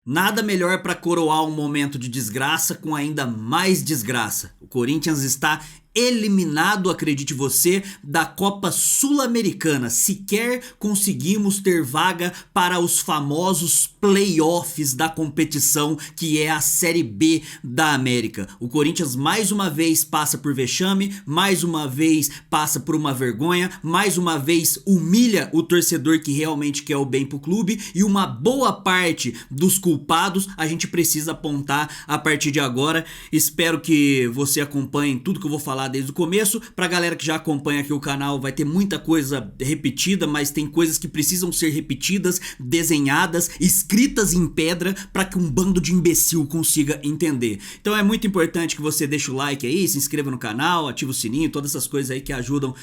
Nada melhor para coroar um momento de desgraça com ainda mais desgraça. O Corinthians está eliminado, acredite você, da Copa Sul-Americana. Sequer conseguimos ter vaga para os famosos playoffs da competição, que é a Série B da América. O Corinthians mais uma vez passa por vexame, mais uma vez passa por uma vergonha, mais uma vez humilha o torcedor que realmente quer o bem pro clube, e uma boa parte dos culpados a gente precisa apontar a partir de agora. Espero que você acompanhe tudo que eu vou falar desde o começo. Pra galera que já acompanha aqui o canal, vai ter muita coisa repetida, mas tem coisas que precisam ser repetidas, desenhadas, escritas em pedra, pra que um bando de imbecil consiga entender. Então é muito importante que você deixe o like aí, se inscreva no canal, ative o sininho, todas essas coisas aí que ajudam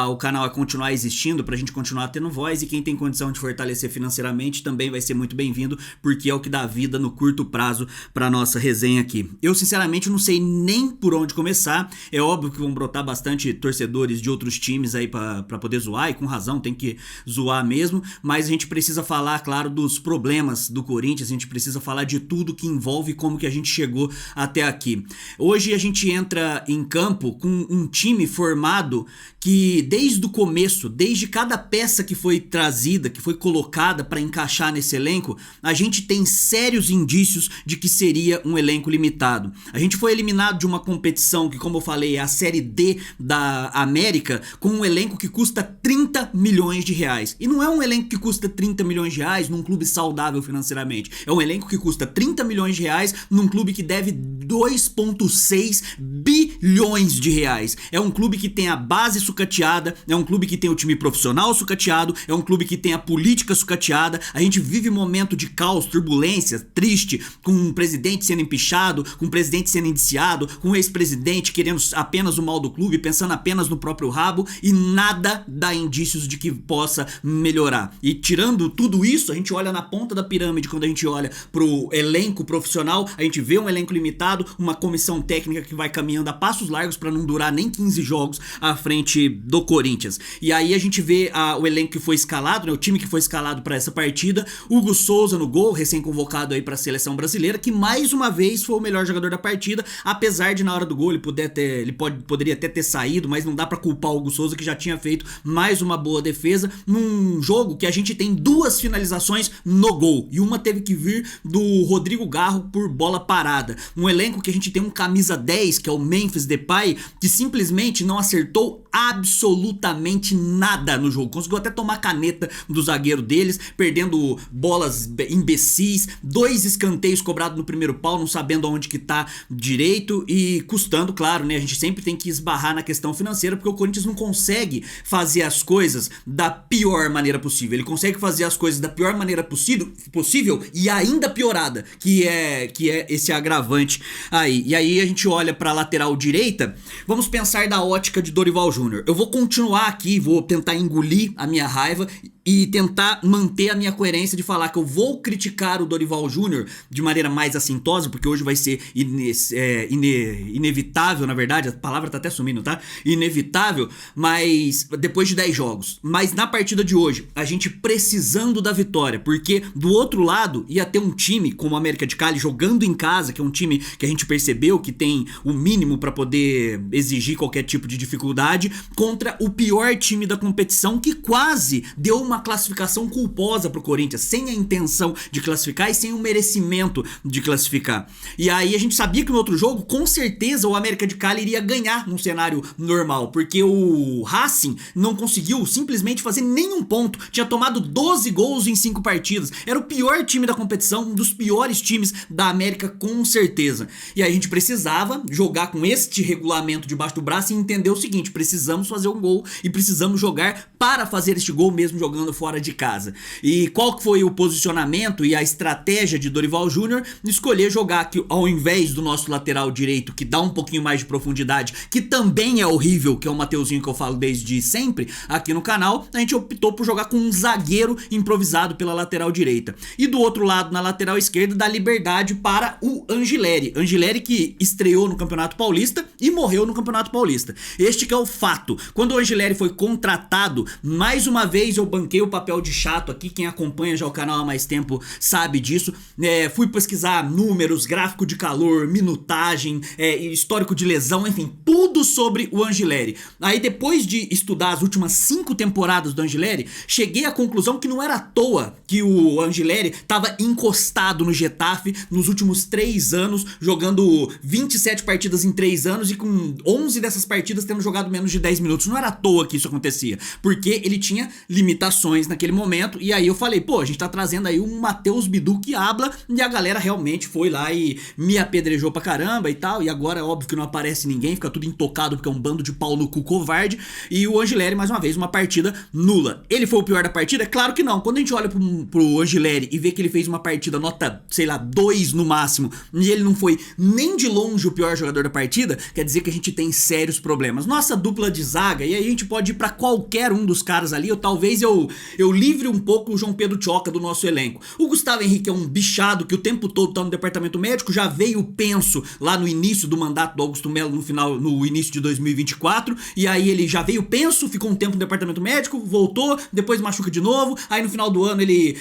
o canal a continuar existindo, pra gente continuar tendo voz, e quem tem condição de fortalecer financeiramente também vai ser muito bem-vindo, porque é o que dá vida no curto prazo pra nossa resenha aqui. Eu sinceramente não sei nem por onde começar. É óbvio que vão brotar bastante torcedores de outros times aí pra poder zoar, e com razão, tem que zoar mesmo, mas a gente precisa falar, claro, dos problemas do Corinthians, a gente precisa falar de tudo que envolve como que a gente chegou até aqui. Hoje a gente entra em campo com um time formado que desde o começo, desde cada peça que foi trazida, que foi colocada para encaixar nesse elenco, a gente tem sérios indícios de que seria um elenco limitado. A gente foi eliminado de uma competição que, como eu falei, é a Série D da América, com um elenco que custa 30 milhões de reais. E não é um elenco que custa 30 milhões de reais num clube saudável financeiramente. É um elenco que custa 30 milhões de reais num clube que deve 2,6 bilhões de reais. É um clube que tem a base sucateada, é um clube que tem o time profissional sucateado, é um clube que tem a política sucateada. A gente vive um momento de caos, turbulência, triste, com um presidente sendo empichado, com um presidente sendo indiciado, com um ex-presidente querendo apenas o mal do clube, pensando apenas no próprio rabo, e nada dá indícios de que possa melhorar. E tirando tudo isso, a gente olha na ponta da pirâmide, quando a gente olha pro elenco profissional, a gente vê um elenco limitado, uma comissão técnica que vai caminhando a passos largos para não durar nem 15 jogos à frente do Corinthians. E aí a gente vê o elenco que foi escalado, né, o time que foi escalado para essa partida: Hugo Souza no gol, recém-convocado aí para a seleção brasileira, que mais uma vez foi o melhor jogador da partida, apesar de na hora do gol poderia até ter saído, mas não dá pra culpar o Hugo Souza, que já tinha feito mais uma boa defesa num jogo que a gente tem duas finalizações no gol, e uma teve que vir do Rodrigo Garro por bola parada. Um elenco que a gente tem um camisa 10, que é o Memphis Depay, que simplesmente não acertou absolutamente nada no jogo. Conseguiu até tomar caneta do zagueiro deles, perdendo bolas imbecis, 2 escanteios cobrados no primeiro pau, não sabendo aonde que tá direito, e custando, claro, né? A gente sempre tem que esbarrar na questão financeira, porque o Corinthians não consegue fazer as coisas da pior maneira possível. Ele consegue fazer as coisas da pior maneira possível e ainda piorada, que é esse agravante aí. E aí a gente olha pra lateral direita, vamos pensar da ótica de Dorival Júnior. Eu vou continuar aqui, vou tentar engolir a minha raiva e tentar manter a minha coerência de falar que eu vou criticar o Dorival Júnior de maneira mais assintosa, porque hoje vai ser inevitável, na verdade, a palavra tá até sumindo, tá? Inevitável, mas depois de 10 jogos. Mas na partida de hoje, a gente precisando da vitória, porque do outro lado ia ter um time como o América de Cali jogando em casa, que é um time que a gente percebeu que tem o mínimo para poder exigir qualquer tipo de dificuldade, contra o pior time da competição, que quase deu uma classificação culposa pro Corinthians, sem a intenção de classificar e sem o merecimento de classificar. E aí a gente sabia que no outro jogo, com certeza, o América de Cali iria ganhar num cenário normal, porque o Racing não conseguiu simplesmente fazer nenhum ponto, tinha tomado 12 gols em 5 partidas, era o pior time da competição, um dos piores times da América, com certeza. E aí a gente precisava jogar com este regulamento debaixo do braço e entender o seguinte: precisamos fazer um gol e precisamos jogar para fazer este gol mesmo jogando fora de casa. E qual que foi o posicionamento e a estratégia de Dorival Júnior? Escolher jogar aqui, ao invés do nosso lateral direito, que dá um pouquinho mais de profundidade, que também é horrível, que é o Mateuzinho, que eu falo desde sempre aqui no canal, a gente optou por jogar com um zagueiro improvisado pela lateral direita. E do outro lado, na lateral esquerda, dá liberdade para o Angileri. Angileri, que estreou no Campeonato Paulista, Paulista e morreu no Campeonato Paulista. Este que é o fato. Quando o Angileri foi contratado, mais uma vez eu banquei o papel de chato aqui, quem acompanha já o canal há mais tempo sabe disso. Fui pesquisar números, gráfico de calor, minutagem, histórico de lesão, enfim, tudo sobre o Angileri. Aí depois de estudar as últimas 5 temporadas do Angileri, cheguei à conclusão que não era à toa que o Angileri estava encostado no Getafe nos últimos 3 anos, jogando 27 partidas em 3 anos e com 11 dessas partidas tendo jogado menos de 10 minutos. Não era à toa que isso acontecia, porque ele tinha limitações naquele momento. E aí eu falei, pô, a gente tá trazendo aí um Matheus Bidu que habla, e a galera realmente foi lá e me apedrejou pra caramba e tal. E agora é óbvio que não aparece ninguém, fica tudo intocado porque é um bando de pau no cu covarde. E o Angileri, mais uma vez, uma partida nula. Ele foi o pior da partida? É claro que não. Quando a gente olha pro Angileri e vê que ele fez uma partida nota, sei lá, 2 no máximo, e ele não foi nem de longe o pior jogador da partida, quer dizer que a gente tem sérios problemas. Nossa dupla de zaga, e aí a gente pode ir pra qualquer um dos caras ali, ou talvez eu livre um pouco o João Pedro Tchoca do nosso elenco. O Gustavo Henrique é um bichado que o tempo todo tá no departamento médico, já veio penso lá no início do mandato do Augusto Melo, no início de 2024, e aí ele já veio penso, ficou um tempo no departamento médico, voltou, depois machuca de novo, aí no final do ano ele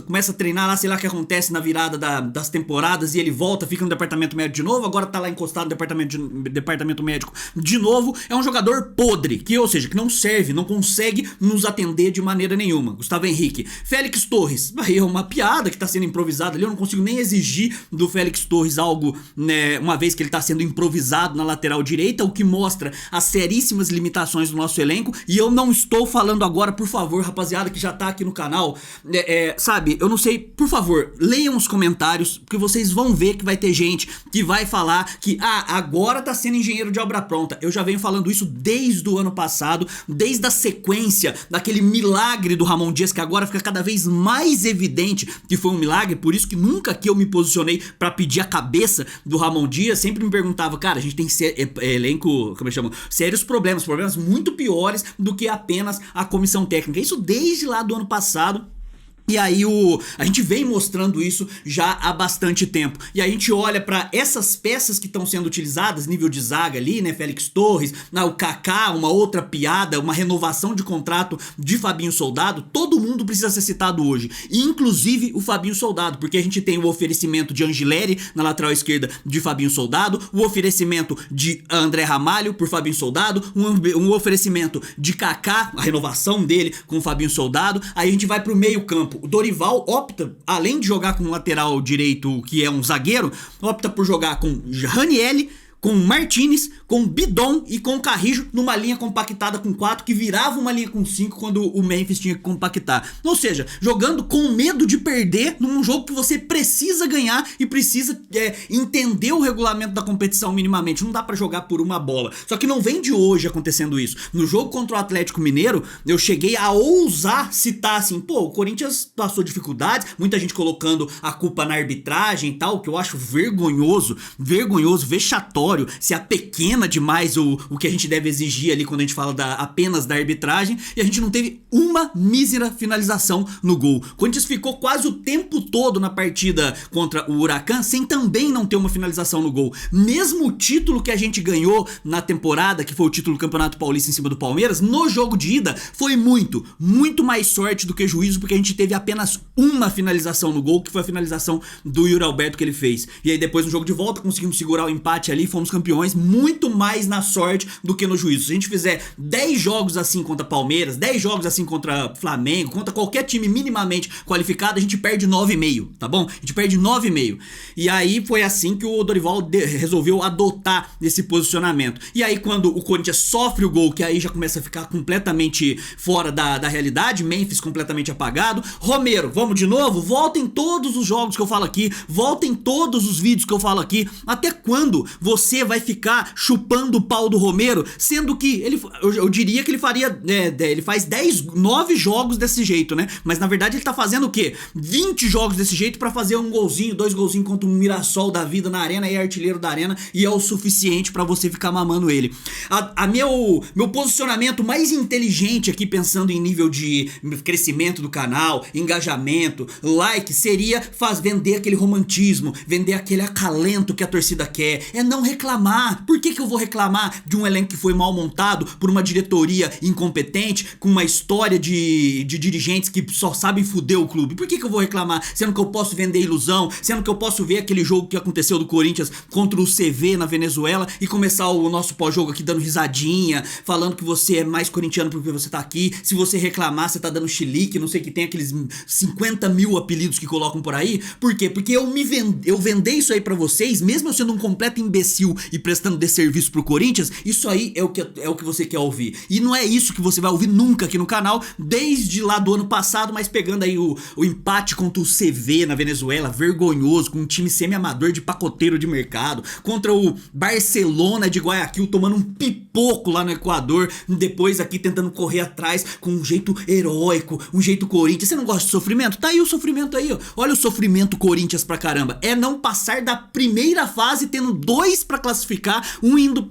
começa a treinar lá, sei lá o que acontece na virada das temporadas, e ele volta, fica no departamento médico de novo, agora tá lá encostado no departamento médico de novo. É um jogador podre, ou seja, que não serve, não consegue nos atender de maneira nenhuma. Gustavo Henrique. Félix Torres, aí é uma piada que tá sendo improvisada ali, eu não consigo nem exigir do Félix Torres algo, né, uma vez que ele tá sendo improvisado na lateral direita, o que mostra as seríssimas limitações do nosso elenco. E eu não estou falando agora, por favor, rapaziada que já tá aqui no canal, sabe, eu não sei, por favor, leiam os comentários, porque vocês vão ver que vai ter gente que vai falar que, agora tá sendo engenheiro de obra pronta. Eu já venho falando isso desde o ano passado, desde a sequência daquele milagre do Ramon Dias, que agora fica cada vez mais evidente que foi um milagre. Por isso que nunca que eu me posicionei pra pedir a cabeça do Ramon Dias, sempre me perguntava, cara, a gente tem elenco, como eu chamo, sérios problemas muito piores do que apenas a comissão técnica. Isso desde lá do ano passado. E aí a gente vem mostrando isso já há bastante tempo. E a gente olha pra essas peças que estão sendo utilizadas, nível de zaga ali, né, Félix Torres, o Kaká, uma outra piada, uma renovação de contrato de Fabinho Soldado. Todo mundo precisa ser citado hoje, inclusive o Fabinho Soldado, porque a gente tem o oferecimento de Angileri na lateral esquerda de Fabinho Soldado, o oferecimento de André Ramalho por Fabinho Soldado, um oferecimento de Kaká, a renovação dele com o Fabinho Soldado. Aí a gente vai pro meio campo. O Dorival opta, além de jogar com um lateral direito que é um zagueiro, opta por jogar com Ranieri, com Martinez, com Bidon e com Carrijo numa linha compactada com 4 que virava uma linha com 5 quando o Memphis tinha que compactar. Ou seja, jogando com medo de perder num jogo que você precisa ganhar e precisa entender o regulamento da competição minimamente. Não dá pra jogar por uma bola. Só que não vem de hoje acontecendo isso. No jogo contra o Atlético Mineiro, eu cheguei a ousar citar assim, pô, o Corinthians passou dificuldades, muita gente colocando a culpa na arbitragem e tal, que eu acho vergonhoso, vexatório, se apequena demais o que a gente deve exigir ali quando a gente fala apenas da arbitragem, e a gente não teve uma mísera finalização no gol. O Corinthians ficou quase o tempo todo na partida contra o Huracan sem também não ter uma finalização no gol. Mesmo o título que a gente ganhou na temporada, que foi o título do Campeonato Paulista em cima do Palmeiras, no jogo de ida foi muito mais sorte do que juízo, porque a gente teve apenas uma finalização no gol, que foi a finalização do Yuri Alberto que ele fez. E aí depois no jogo de volta conseguimos segurar o empate ali, fomos campeões, muito mais na sorte do que no juízo. Se a gente fizer 10 jogos assim contra Palmeiras, 10 jogos assim contra Flamengo, contra qualquer time minimamente qualificado, a gente perde 9,5, tá bom? A gente perde 9,5. E aí foi assim que o Dorival resolveu adotar esse posicionamento. E aí quando o Corinthians sofre o gol, que aí já começa a ficar completamente fora da realidade, Memphis completamente apagado. Romero, vamos de novo? Voltem todos os jogos que eu falo aqui, voltem todos os vídeos que eu falo aqui. Até quando você vai ficar chupando o pau do Romero, sendo que eu diria que ele faria, ele faz 9 jogos desse jeito, né? Mas na verdade ele tá fazendo o quê? 20 jogos desse jeito pra fazer um golzinho, 2 golzinhos contra um Mirassol da vida na arena, e é artilheiro da arena, e é o suficiente pra você ficar mamando ele. Meu posicionamento mais inteligente aqui, pensando em nível de crescimento do canal, engajamento, like, seria vender aquele romantismo, vender aquele acalento que a torcida quer, não reclamar reclamar. Por que eu vou reclamar de um elenco que foi mal montado por uma diretoria incompetente, com uma história de dirigentes que só sabem fuder o clube? Por que eu vou reclamar? Sendo que eu posso vender ilusão, sendo que eu posso ver aquele jogo que aconteceu do Corinthians contra o CV na Venezuela e começar o nosso pós-jogo aqui dando risadinha, falando que você é mais corintiano porque você tá aqui. Se você reclamar, você tá dando chilique, não sei o que tem, aqueles 50 mil apelidos que colocam por aí. Por quê? Porque eu vendei isso aí pra vocês, mesmo eu sendo um completo imbecil e prestando desserviço pro Corinthians. Isso aí é o que você quer ouvir. E não é isso que você vai ouvir nunca aqui no canal, desde lá do ano passado, mas pegando aí o empate contra o CV na Venezuela, vergonhoso, com um time semi-amador de pacoteiro de mercado, contra o Barcelona de Guayaquil tomando um pipoco lá no Equador, depois aqui tentando correr atrás com um jeito heróico, um jeito Corinthians. Você não gosta de sofrimento? Tá aí o sofrimento aí, ó. Olha o sofrimento Corinthians pra caramba. É não passar da primeira fase tendo 2 pra classificar, um indo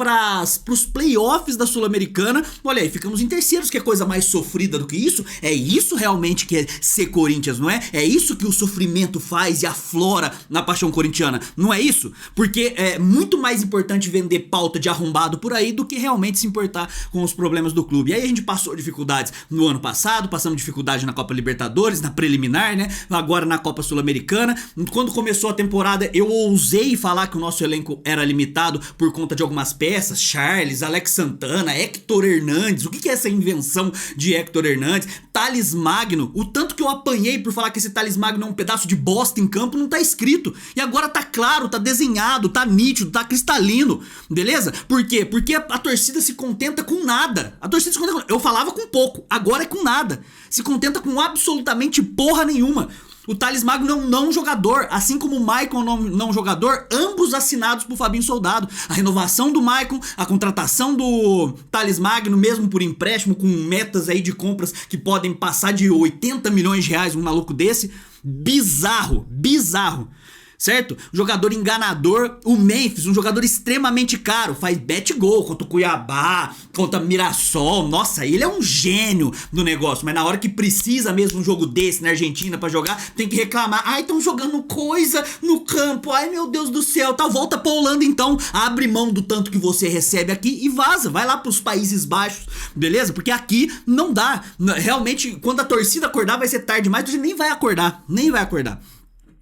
pros playoffs da Sul-Americana. Olha aí, ficamos em terceiros, que é coisa mais sofrida do que isso. É isso realmente que é ser Corinthians, não é? É isso que o sofrimento faz e aflora na paixão corintiana, não é isso? Porque é muito mais importante vender pauta de arrombado por aí do que realmente se importar com os problemas do clube. E aí a gente passou dificuldades no ano passado, passamos dificuldade na Copa Libertadores, na preliminar, né? Agora na Copa Sul-Americana. Quando começou a temporada, eu ousei falar que o nosso elenco era limitado por conta de algumas peças, Charles, Alex Santana, Héctor Hernandes. O que é essa invenção de Héctor Hernandes? Thales Magno, o tanto que eu apanhei por falar que esse Thales Magno é um pedaço de bosta em campo, não tá escrito. E agora tá claro, tá desenhado, tá nítido, tá cristalino, beleza? Por quê? Porque a torcida se contenta com nada. A torcida se contenta com... Eu falava com pouco, agora é com nada. Se contenta com absolutamente porra nenhuma. O Thales Magno é um não jogador, assim como o Maicon é um não jogador, ambos assinados por Fabinho Soldado. A renovação do Maicon, a contratação do Thales Magno, mesmo por empréstimo, com metas aí de compras que podem passar de 80 milhões de reais, um maluco desse. Bizarro, bizarro. Certo? Jogador enganador, o Memphis, um jogador extremamente caro, faz bet gol contra o Cuiabá, contra o Mirassol. Nossa, ele é um gênio do negócio, mas na hora que precisa mesmo um jogo desse na Argentina pra jogar, tem que reclamar. Ai, estão jogando coisa no campo, ai meu Deus do céu, tá, volta pra Holanda então, abre mão do tanto que você recebe aqui e vaza, vai lá pros Países Baixos, beleza? Porque aqui não dá, realmente, quando a torcida acordar vai ser tarde demais, você nem vai acordar, nem vai acordar.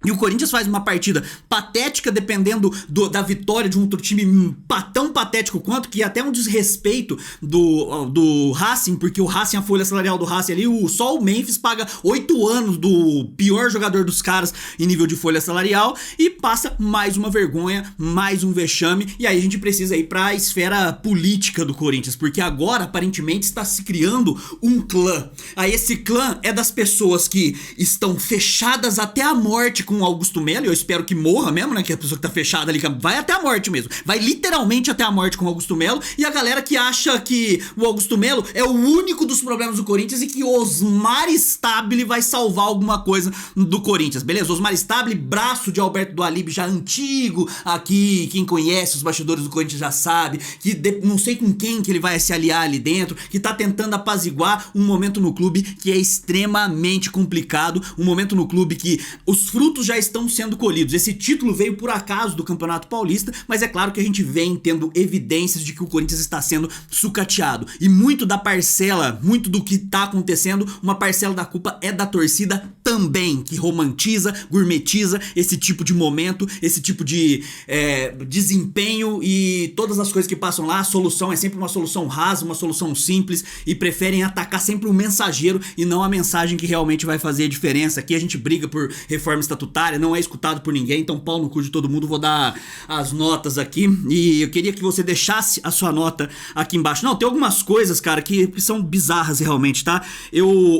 E o Corinthians faz uma partida patética, dependendo da vitória de um outro time tão patético quanto, que é até um desrespeito do Racing, porque o Racing, a folha salarial do Racing ali, só o Memphis paga 8 anos do pior jogador dos caras em nível de folha salarial, e passa mais uma vergonha, mais um vexame. E aí a gente precisa ir pra esfera política do Corinthians, porque agora aparentemente está se criando um clã. Aí esse clã é das pessoas que estão fechadas até a morte com o Augusto Melo, e eu espero que morra mesmo, né, que a pessoa que tá fechada ali, vai até a morte mesmo, vai literalmente até a morte com o Augusto Melo, e a galera que acha que o Augusto Melo é o único dos problemas do Corinthians e que Osmar Stabile vai salvar alguma coisa do Corinthians, beleza? Osmar Stabile, braço de Alberto Dualib já antigo, aqui, quem conhece os bastidores do Corinthians já sabe, que não sei com quem que ele vai se aliar ali dentro, que tá tentando apaziguar um momento no clube que é extremamente complicado, um momento no clube que os frutos já estão sendo colhidos. Esse título veio por acaso do Campeonato Paulista, mas é claro que a gente vem tendo evidências de que o Corinthians está sendo sucateado. E muito da parcela, muito do que está acontecendo, uma parcela da culpa é da torcida também, que romantiza, gourmetiza esse tipo de momento, esse tipo de desempenho, e todas as coisas que passam lá, a solução é sempre uma solução rasa, uma solução simples, e preferem atacar sempre o mensageiro e não a mensagem que realmente vai fazer a diferença. Aqui a gente briga por reforma estatutária, não é escutado por ninguém, então pau no cu de todo mundo. Vou dar as notas aqui, e eu queria que você deixasse a sua nota aqui embaixo. Não, tem algumas coisas, cara, que são bizarras realmente, tá?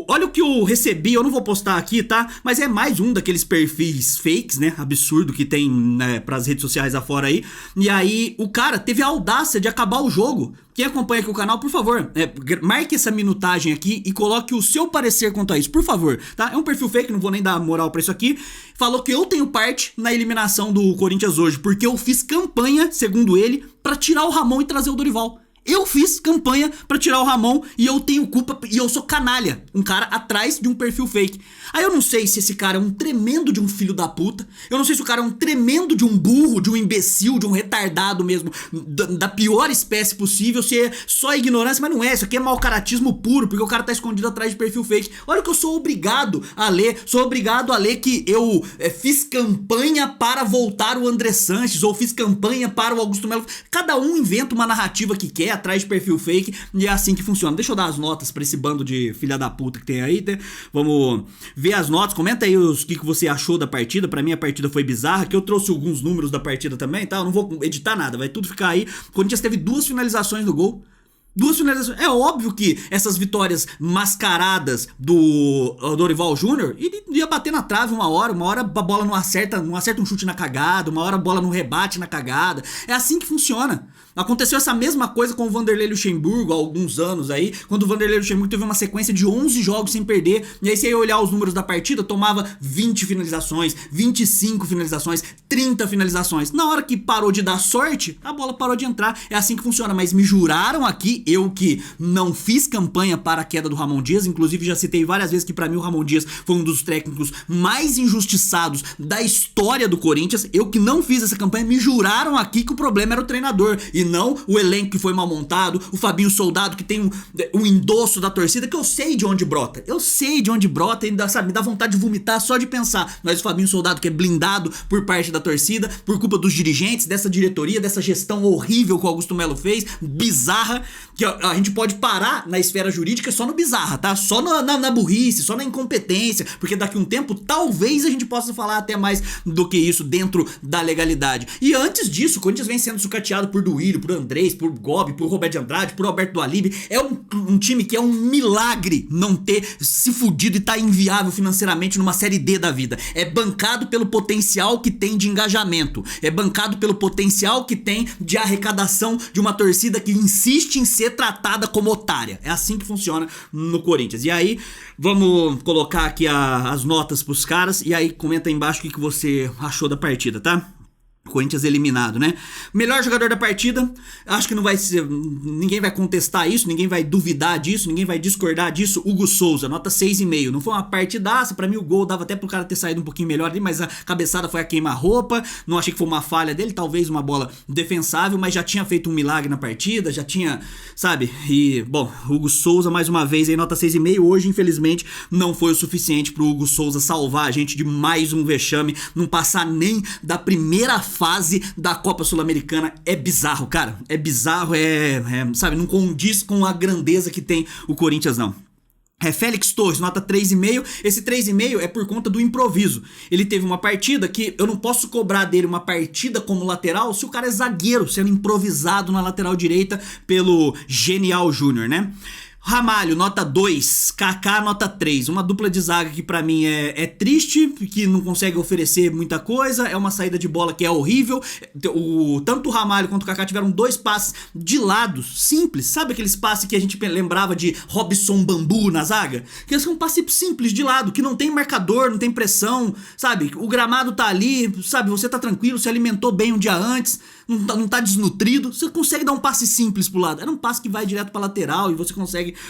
Olha o que eu recebi, eu não vou postar aqui, tá? Mas é mais um daqueles perfis fakes, né, absurdo que tem, né, pras redes sociais afora aí. E aí o cara teve a audácia de acabar o jogo. Quem acompanha aqui o canal, por favor, marque essa minutagem aqui e coloque o seu parecer quanto a isso, por favor, tá? É um perfil fake, não vou nem dar moral pra isso aqui. Falou que eu tenho parte na eliminação do Corinthians hoje, porque eu fiz campanha, segundo ele, pra tirar o Ramon e trazer o Dorival. Eu fiz campanha pra tirar o Ramon e eu tenho culpa e eu sou canalha. Um cara atrás de um perfil fake. Aí eu não sei se esse cara é um tremendo de um filho da puta. Eu não sei se o cara é um tremendo de um burro, de um imbecil, de um retardado mesmo, da pior espécie possível, se é só ignorância, mas não é. Isso aqui é mau caratismo puro, porque o cara tá escondido atrás de perfil fake. Olha o que eu sou obrigado a ler. Sou obrigado a ler que eu fiz campanha para voltar o André Sanches, ou fiz campanha para o Augusto Melo. Cada um inventa uma narrativa que quer, atrás de perfil fake, e é assim que funciona. Deixa eu dar as notas pra esse bando de filha da puta que tem aí, né? Vamos ver as notas. Comenta aí o que você achou da partida. Pra mim a partida foi bizarra, que eu trouxe alguns números da partida também, tá? Eu não vou editar nada, vai tudo ficar aí. O Corinthians teve 2 finalizações no gol. 2 finalizações. É óbvio que essas vitórias mascaradas do Dorival Júnior ia bater na trave uma hora a bola não acerta um chute na cagada, uma hora a bola não rebate na cagada. É assim que funciona. Aconteceu essa mesma coisa com o Vanderlei Luxemburgo há alguns anos aí, quando o Vanderlei Luxemburgo teve uma sequência de 11 jogos sem perder, e aí você ia olhar os números da partida, tomava 20 finalizações, 25 finalizações, 30 finalizações. Na hora que parou de dar sorte, a bola parou de entrar. É assim que funciona, mas me juraram aqui, eu que não fiz campanha para a queda do Ramon Dias, inclusive já citei várias vezes que pra mim o Ramon Dias foi um dos técnicos mais injustiçados da história do Corinthians. Eu que não fiz essa campanha, me juraram aqui que o problema era o treinador e não o elenco que foi mal montado, o Fabinho Soldado que tem um endosso da torcida, que eu sei de onde brota. Eu sei de onde brota e me dá vontade de vomitar só de pensar. Mas o Fabinho Soldado que é blindado por parte da torcida, por culpa dos dirigentes, dessa diretoria, dessa gestão horrível que o Augusto Melo fez, bizarra, que a gente pode parar na esfera jurídica só no bizarra, tá? Só na burrice, só na incompetência, porque daqui a um tempo talvez a gente possa falar até mais do que isso dentro da legalidade. E antes disso, o Corinthians vem sendo sucateado por Duílio, por Andrés, por Gobi, por Roberto de Andrade, por Alberto do Alibe. É um time que é um milagre não ter se fudido e tá inviável financeiramente numa série D da vida. É bancado pelo potencial que tem de engajamento, é bancado pelo potencial que tem de arrecadação de uma torcida que insiste em ser tratada como otária. É assim que funciona no Corinthians. E aí, vamos colocar aqui as notas pros caras, e aí comenta aí embaixo o que você achou da partida, tá? Corinthians eliminado, né? Melhor jogador da partida, acho que não vai ser, ninguém vai contestar isso, ninguém vai duvidar disso, ninguém vai discordar disso. Hugo Souza, nota 6,5. Não foi uma partidaça, pra mim o gol dava até pro cara ter saído um pouquinho melhor ali, mas a cabeçada foi a queima-roupa. Não achei que foi uma falha dele, talvez uma bola defensável, mas já tinha feito um milagre na partida, já tinha, sabe? E, bom, Hugo Souza mais uma vez aí, nota 6,5. Hoje, infelizmente, não foi o suficiente pro Hugo Souza salvar a gente de mais um vexame, não passar nem da primeira fase da Copa Sul-Americana. É bizarro, cara. É bizarro, sabe, não condiz com a grandeza que tem o Corinthians, não. Félix Torres, nota 3,5. Esse 3,5 é por conta do improviso. Ele teve uma partida que eu não posso cobrar dele uma partida como lateral se o cara é zagueiro, sendo improvisado na lateral direita pelo Genial Júnior, né? Ramalho, nota 2, Kaká, nota 3, uma dupla de zaga que pra mim é triste, que não consegue oferecer muita coisa, é uma saída de bola que é horrível. Tanto o Ramalho quanto o Kaká tiveram 2 passes de lado, simples, sabe aqueles passes que a gente lembrava de Robson Bambu na zaga? Que são passes simples de lado, que não tem marcador, não tem pressão, sabe? O gramado tá ali, sabe? Você tá tranquilo, se alimentou bem um dia antes, não tá desnutrido, você consegue dar um passe simples pro lado. Era um passe que vai direto pra lateral e você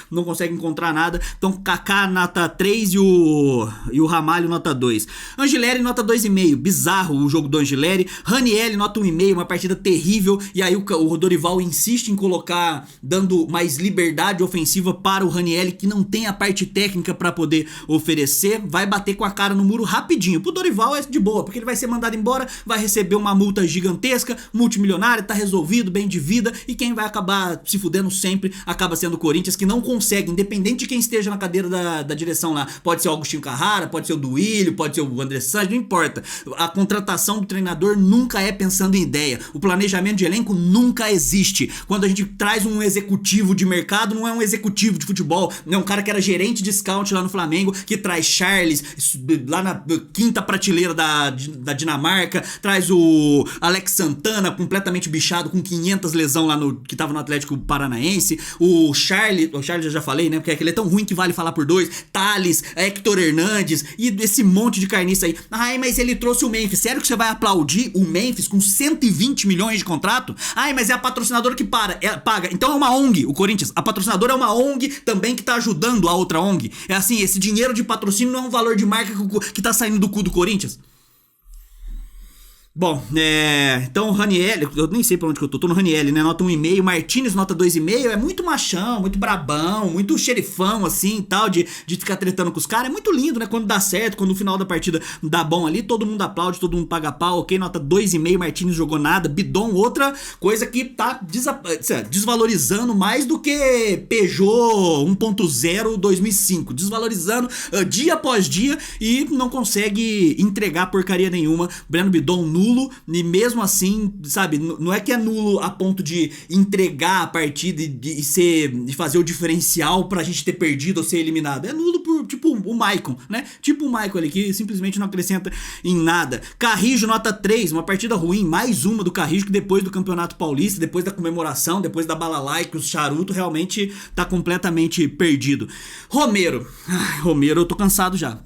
não consegue encontrar nada. Então Kaká nota 3 e o Ramalho nota 2. Angileri nota 2,5. Bizarro o jogo do Angileri. Ranieri nota 1,5, uma partida terrível. E aí o Dorival insiste em colocar, dando mais liberdade ofensiva para o Ranieri, que não tem a parte técnica para poder oferecer. Vai bater com a cara no muro rapidinho. Pro Dorival é de boa, porque ele vai ser mandado embora, vai receber uma multa gigantesca, multimilionária, tá resolvido, bem de vida, e quem vai acabar se fudendo sempre acaba sendo o Corinthians, que não consegue, independente de quem esteja na cadeira da direção lá. Pode ser o Agostinho Carrara, pode ser o Duílio, pode ser o André Sanches, não importa. A contratação do treinador nunca é pensando em ideia. O planejamento de elenco nunca existe. Quando a gente traz um executivo de mercado, não é um executivo de futebol, não é um cara que era gerente de scout lá no Flamengo, que traz Charles lá na quinta prateleira da Dinamarca, traz o Alex Santana completamente bichado, com 500 lesão lá que tava no Atlético Paranaense, o Charles, o Charles eu já falei, né? Porque ele é tão ruim que vale falar por dois. Thales, Hector Hernandes e esse monte de carniça aí. Ai, mas ele trouxe o Memphis. Sério que você vai aplaudir o Memphis com 120 milhões de contrato? Ai, mas é a patrocinadora que paga. Então é uma ONG, o Corinthians. A patrocinadora é uma ONG também que tá ajudando a outra ONG. É assim, esse dinheiro de patrocínio não é um valor de marca que tá saindo do cu do Corinthians. Bom, então o Ranieri, eu nem sei pra onde que eu tô no Ranieri, né, nota 1,5, Martínez nota 2,5, é muito machão, muito brabão, muito xerifão assim e tal, de ficar tretando com os caras, é muito lindo, né, quando dá certo, quando no final da partida dá bom ali, todo mundo aplaude, todo mundo paga pau, ok, nota 2,5, Martínez jogou nada, Bidon, outra coisa que tá desvalorizando mais do que Peugeot 1.0 2005, desvalorizando dia após dia e não consegue entregar porcaria nenhuma, Breno Bidon nulo, e mesmo assim, sabe, não é que é nulo a ponto de entregar a partida e fazer o diferencial pra gente ter perdido ou ser eliminado. É nulo por, tipo, o Maicon, né? Tipo o Maicon ali, que simplesmente não acrescenta em nada. Carrijo, nota 3, uma partida ruim, mais uma do Carrijo, que depois do Campeonato Paulista, depois da comemoração, depois da balalaica, os charuto, realmente tá completamente perdido. Romero, eu tô cansado já.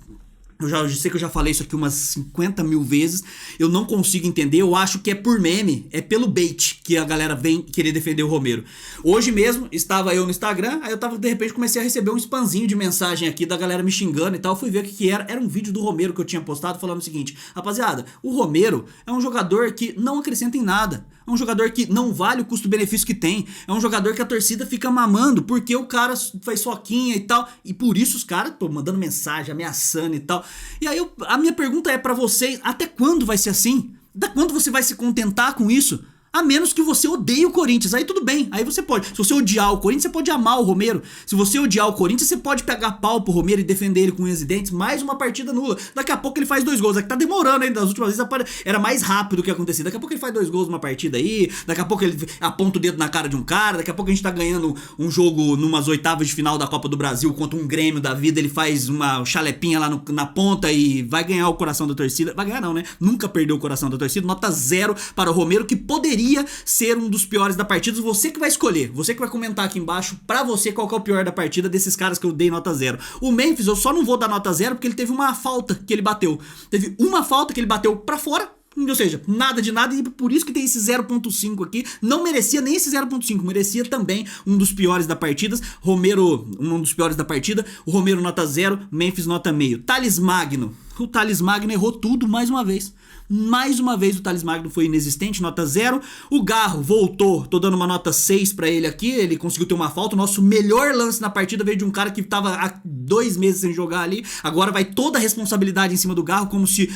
Eu sei que eu já falei isso aqui umas 50 mil vezes. Eu não consigo entender. Eu acho que é por meme, é pelo bait que a galera vem querer defender o Romero. Hoje mesmo, estava eu no Instagram, aí eu tava, de repente, comecei a receber um spamzinho de mensagem aqui da galera me xingando e tal. Eu fui ver o que era. Era um vídeo do Romero que eu tinha postado falando o seguinte: rapaziada, o Romero é um jogador que não acrescenta em nada. É um jogador que não vale o custo-benefício que tem. É um jogador que a torcida fica mamando porque o cara faz soquinha e tal. E por isso os caras estão mandando mensagem, ameaçando e tal. E aí a minha pergunta é pra vocês: até quando vai ser assim? Até quando você vai se contentar com isso? A menos que você odeie o Corinthians, aí tudo bem, aí você pode. Se você odiar o Corinthians, você pode amar o Romero. Se você odiar o Corinthians, você pode pegar pau pro Romero e defender ele com unhas e dentes. Mais uma partida nula. Daqui a pouco ele faz 2 gols. Aqui tá demorando ainda. Das últimas vezes era mais rápido o que acontecia. Daqui a pouco ele faz 2 gols numa partida aí. Daqui a pouco ele aponta o dedo na cara de um cara. Daqui a pouco a gente tá ganhando um jogo numas oitavas de final da Copa do Brasil contra um Grêmio da vida. Ele faz uma chalepinha lá na ponta e vai ganhar o coração da torcida. Vai ganhar não, né? Nunca perdeu o coração da torcida. Nota 0 para o Romero, que poderia ser um dos piores da partida. Você que vai escolher, você que vai comentar aqui embaixo pra você qual que é o pior da partida desses caras que eu dei nota 0. O Memphis eu só não vou dar nota 0 porque ele teve uma falta que ele bateu. Teve uma falta que ele bateu pra fora, ou seja, nada de nada, e por isso que tem esse 0.5 aqui. Não merecia nem esse 0.5, merecia também um dos piores da partida. Romero, um dos piores da partida. O Romero nota 0, Memphis nota meio. Thales Magno. O Thales Magno errou tudo mais uma vez. Mais uma vez o Thales Magno foi inexistente, nota 0. O Garro voltou, tô dando uma nota 6 pra ele aqui. Ele conseguiu ter uma falta. O nosso melhor lance na partida veio de um cara que tava há 2 meses sem jogar ali. Agora vai toda a responsabilidade em cima do Garro, como se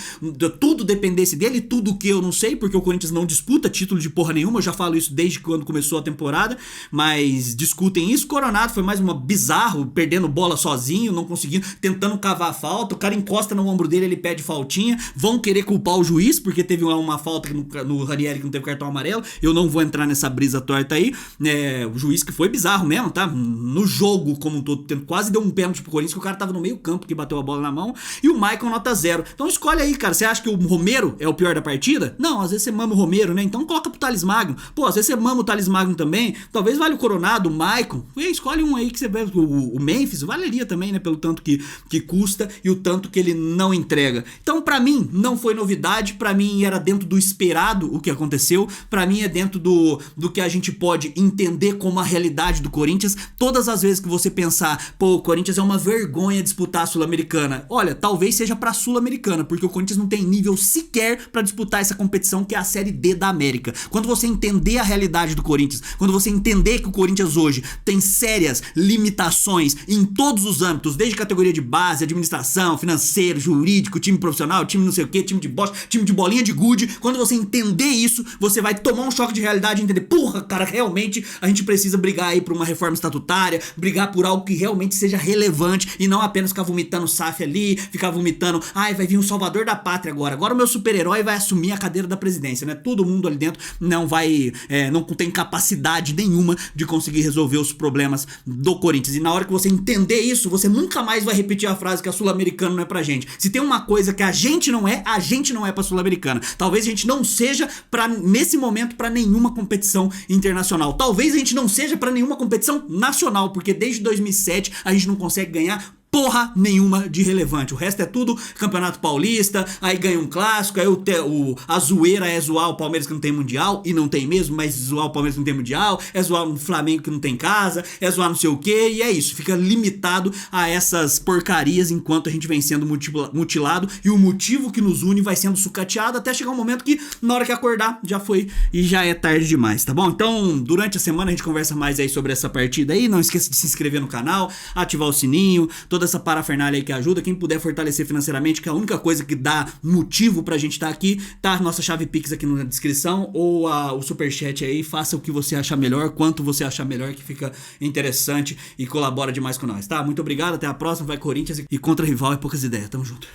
tudo dependesse dele. Tudo que eu não sei, porque o Corinthians não disputa título de porra nenhuma. Eu já falo isso desde quando começou a temporada, mas discutem isso. Coronado foi mais uma bizarro, perdendo bola sozinho, não conseguindo, tentando cavar a falta. O cara encosta no ombro dele, ele pede faltinha. Vão querer culpar o juiz porque teve uma falta no Ranieri que não teve cartão amarelo. Eu não vou entrar nessa brisa torta aí. O juiz que foi bizarro mesmo, tá? No jogo como um todo, quase deu um pênalti pro Corinthians, que o cara tava no meio campo que bateu a bola na mão. E o Maicon nota 0. Então escolhe aí, cara. Você acha que o Romero é o pior da partida? Não, às vezes você mama o Romero, né? Então coloca pro Thales Magno. Pô, às vezes você mama o Thales Magno também. Talvez vale o Coronado, o Maicon. Escolhe um aí que você vê. O Memphis valeria também, né? Pelo tanto que custa e o tanto que ele não entrega. Então, pra mim, não foi novidade. Pra mim, era dentro do esperado o que aconteceu. Pra mim, é dentro do que a gente pode entender como a realidade do Corinthians. Todas as vezes que você pensar, pô, o Corinthians é uma vergonha disputar a Sul-Americana. Olha, talvez seja pra Sul-Americana, porque o Corinthians não tem nível sequer pra disputar essa competição que é a Série D da América. Quando você entender a realidade do Corinthians, quando você entender que o Corinthians hoje tem sérias limitações em todos os âmbitos, desde categoria de base, administração, financeiro, jurídico, time profissional, time não sei o que, time de bosta, time de bolinha de gude. Quando você entender isso, você vai tomar um choque de realidade e entender, porra, cara, realmente a gente precisa brigar aí por uma reforma estatutária, brigar por algo que realmente seja relevante e não apenas ficar vomitando SAF ali, ficar vomitando, ai, vai vir um salvador da pátria agora o meu super-herói vai assumir a cadeira da presidência, né? Todo mundo ali dentro não vai, não tem capacidade nenhuma de conseguir resolver os problemas do Corinthians. E na hora que você entender isso, você nunca mais vai repetir a frase que a Sul-Americana não é pra gente. Se tem tem uma coisa que a gente não é pra Sul-Americana. Talvez a gente não seja nesse momento pra nenhuma competição internacional. Talvez a gente não seja pra nenhuma competição nacional, porque desde 2007 a gente não consegue ganhar porra nenhuma de relevante. O resto é tudo Campeonato Paulista, aí ganha um clássico, aí a zoeira é zoar o Palmeiras que não tem mundial, e não tem mesmo, mas zoar o Palmeiras que não tem mundial, é zoar o Flamengo que não tem casa, é zoar não sei o que, e é isso, fica limitado a essas porcarias enquanto a gente vem sendo mutilado, e o motivo que nos une vai sendo sucateado até chegar um momento que, na hora que acordar, já foi e já é tarde demais, tá bom? Então, durante a semana a gente conversa mais aí sobre essa partida aí, não esqueça de se inscrever no canal, ativar o sininho, toda essa parafernália aí que ajuda. Quem puder fortalecer financeiramente, que é a única coisa que dá motivo pra gente estar aqui, tá a nossa chave Pix aqui na descrição, ou o superchat aí, faça o que você achar melhor, quanto você achar melhor, que fica interessante e colabora demais com nós, tá? Muito obrigado, até a próxima, vai Corinthians, e contra rival é poucas ideias, tamo junto.